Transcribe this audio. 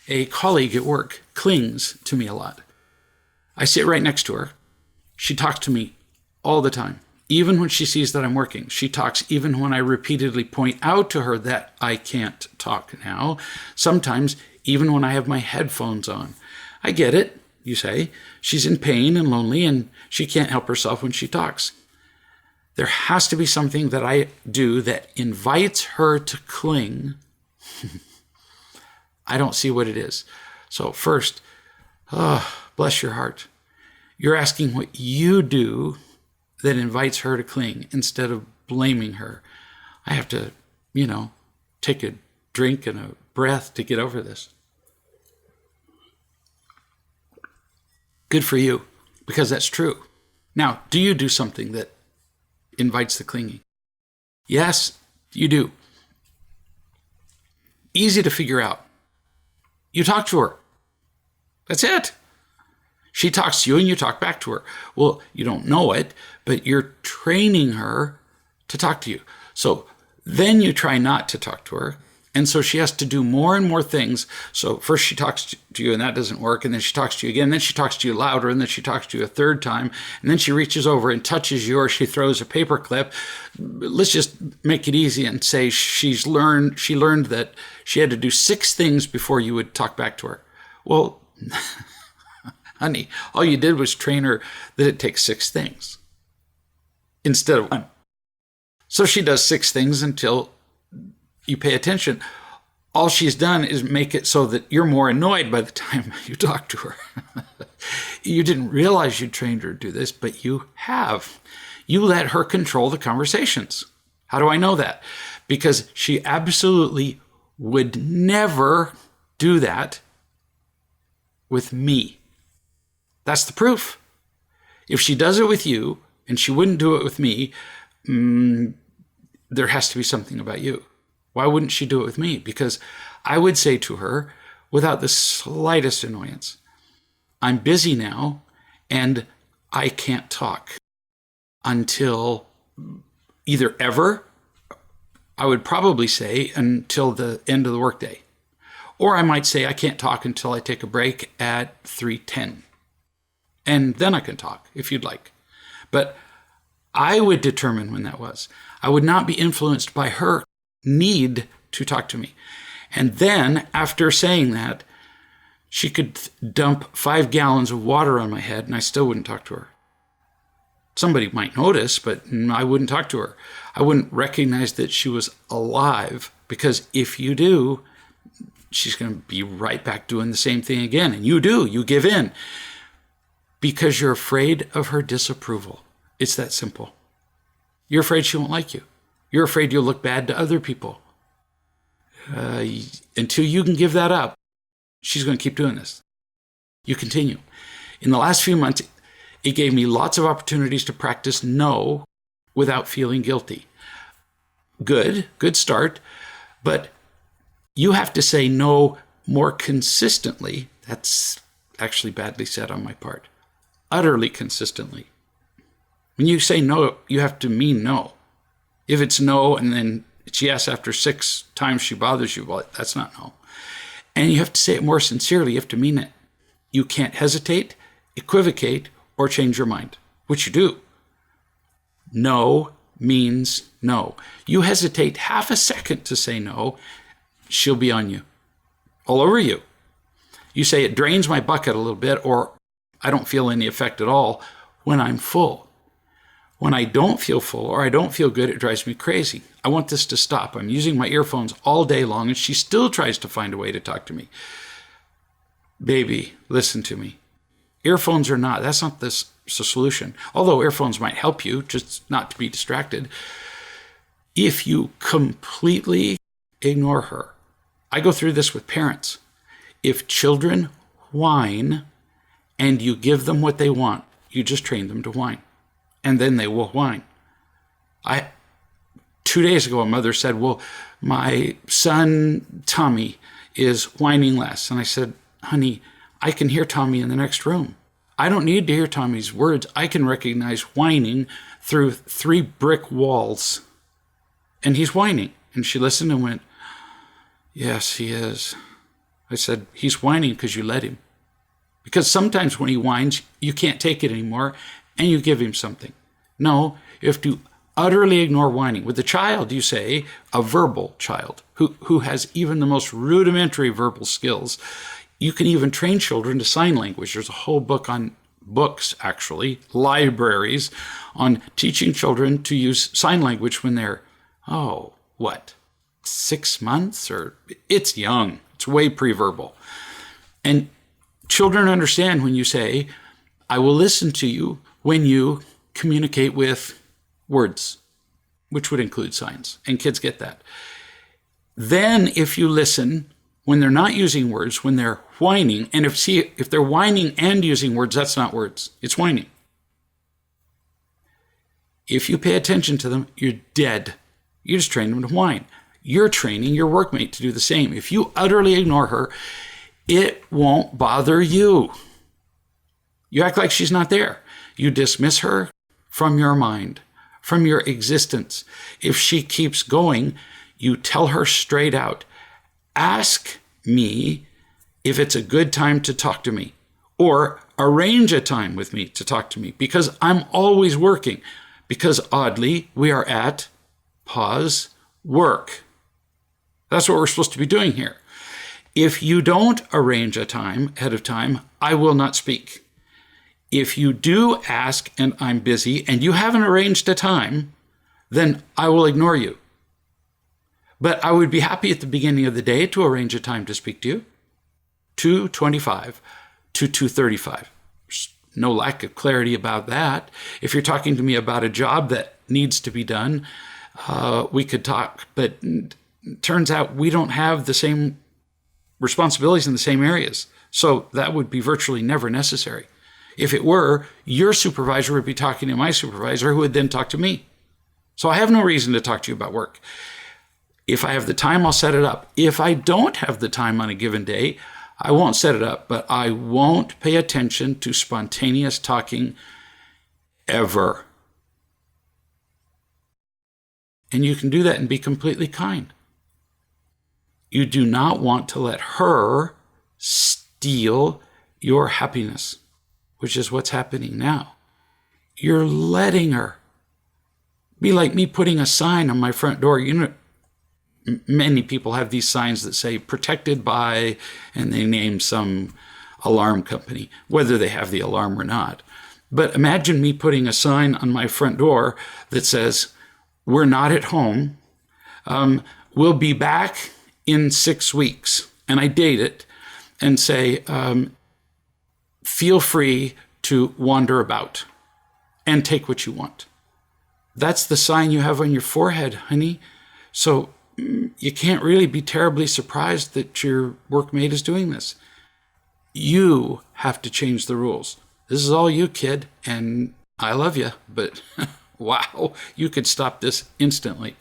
A colleague at work clings to me a lot. I sit right next to her. She talks to me all the time. Even when she sees that I'm working, she talks even when I repeatedly point out to her that I can't talk now. Sometimes even when I have my headphones on. I get it, you say. She's in pain and lonely and she can't help herself when she talks. There has to be something that I do that invites her to cling. I don't see what it is. So first, bless your heart. You're asking what you do that invites her to cling instead of blaming her. I have to, take a drink and a breath to get over this. Good for you, because that's true. Now, do you do something that invites the clinging? Yes, you do. Easy to figure out. You talk to her. That's it. She talks to you and you talk back to her. Well, you don't know it, but you're training her to talk to you. So then you try not to talk to her. And so she has to do more and more things. So first she talks to you and that doesn't work. And then she talks to you again. And then she talks to you louder. And then she talks to you a third time. And then she reaches over and touches you or she throws a paper clip. Let's just make it easy and say she learned that she had to do 6 things before you would talk back to her. Well, honey, all you did was train her that it takes 6 things instead of 1. So she does 6 things until you pay attention. All she's done is make it so that you're more annoyed by the time you talk to her. You didn't realize you trained her to do this, but you have. You let her control the conversations. How do I know that? Because she absolutely would never do that with me. That's the proof. If she does it with you and she wouldn't do it with me, there has to be something about you. Why wouldn't she do it with me? Because I would say to her, without the slightest annoyance, I'm busy now and I can't talk until either ever, I would probably say until the end of the workday. Or I might say I can't talk until I take a break at 3:10. And then I can talk if you'd like. But I would determine when that was. I would not be influenced by her need to talk to me. And then after saying that, she could dump 5 gallons of water on my head and I still wouldn't talk to her. Somebody might notice, but I wouldn't talk to her. I wouldn't recognize that she was alive, because if you do, she's going to be right back doing the same thing again. And you give in because you're afraid of her disapproval. It's that simple. You're afraid she won't like you. You're afraid you'll look bad to other people. Until you can give that up, she's going to keep doing this. You continue. In the last few months, it gave me lots of opportunities to practice no without feeling guilty. Good start. But you have to say no more consistently. That's actually badly said on my part. Utterly consistently. When you say no, you have to mean no. If it's no and then it's yes after 6 times she bothers you, well, that's not no. And you have to say it more sincerely. You have to mean it. You can't hesitate, equivocate, or change your mind, which you do. No means no. You hesitate half a second to say no, she'll be on you, all over you. You say it drains my bucket a little bit, or I don't feel any effect at all when I'm full. When I don't feel full or I don't feel good, it drives me crazy. I want this to stop. I'm using my earphones all day long and she still tries to find a way to talk to me. Baby, listen to me. Earphones or not, that's not the solution. Although earphones might help you, just not to be distracted. If you completely ignore her, I go through this with parents. If children whine and you give them what they want, you just train them to whine. And then they will whine. 2 days ago, a mother said, well, my son, Tommy, is whining less. And I said, honey, I can hear Tommy in the next room. I don't need to hear Tommy's words. I can recognize whining through 3 brick walls. And he's whining. And she listened and went, yes, he is. I said, he's whining because you let him. Because sometimes when he whines, you can't take it anymore, and you give him something. No, you have to utterly ignore whining. With the child, you say, a verbal child who has even the most rudimentary verbal skills. You can even train children to sign language. There's a whole book on books, actually, libraries, on teaching children to use sign language when they're, 6 months? Or it's young. It's way pre-verbal. And children understand when you say, I will listen to you when you communicate with words, which would include signs. And kids get that. Then if you listen when they're not using words, when they're whining, and if they're whining and using words, that's not words. It's whining. If you pay attention to them, you're dead. You just train them to whine. You're training your workmate to do the same. If you utterly ignore her, it won't bother you. You act like she's not there. You dismiss her from your mind, from your existence. If she keeps going, you tell her straight out, ask me if it's a good time to talk to me, or arrange a time with me to talk to me, because I'm always working. Because oddly, we are at pause work. That's what we're supposed to be doing here. If you don't arrange a time ahead of time, I will not speak. If you do ask and I'm busy and you haven't arranged a time, then I will ignore you. But I would be happy at the beginning of the day to arrange a time to speak to you. 2:25 to 2:35. There's no lack of clarity about that. If you're talking to me about a job that needs to be done, we could talk. But it turns out we don't have the same responsibilities in the same areas. So that would be virtually never necessary. If it were, your supervisor would be talking to my supervisor, who would then talk to me. So I have no reason to talk to you about work. If I have the time, I'll set it up. If I don't have the time on a given day, I won't set it up, but I won't pay attention to spontaneous talking ever. And you can do that and be completely kind. You do not want to let her steal your happiness, which is what's happening now. You're letting her. Be like me putting a sign on my front door. You know, many people have these signs that say protected by, and they name some alarm company, whether they have the alarm or not. But imagine me putting a sign on my front door that says, we're not at home. We'll be back in 6 weeks. And I date it and say, feel free to wander about and take what you want. That's the sign you have on your forehead, honey. So you can't really be terribly surprised that your workmate is doing this. You have to change the rules. This is all you, kid, and I love you, but wow, you could stop this instantly.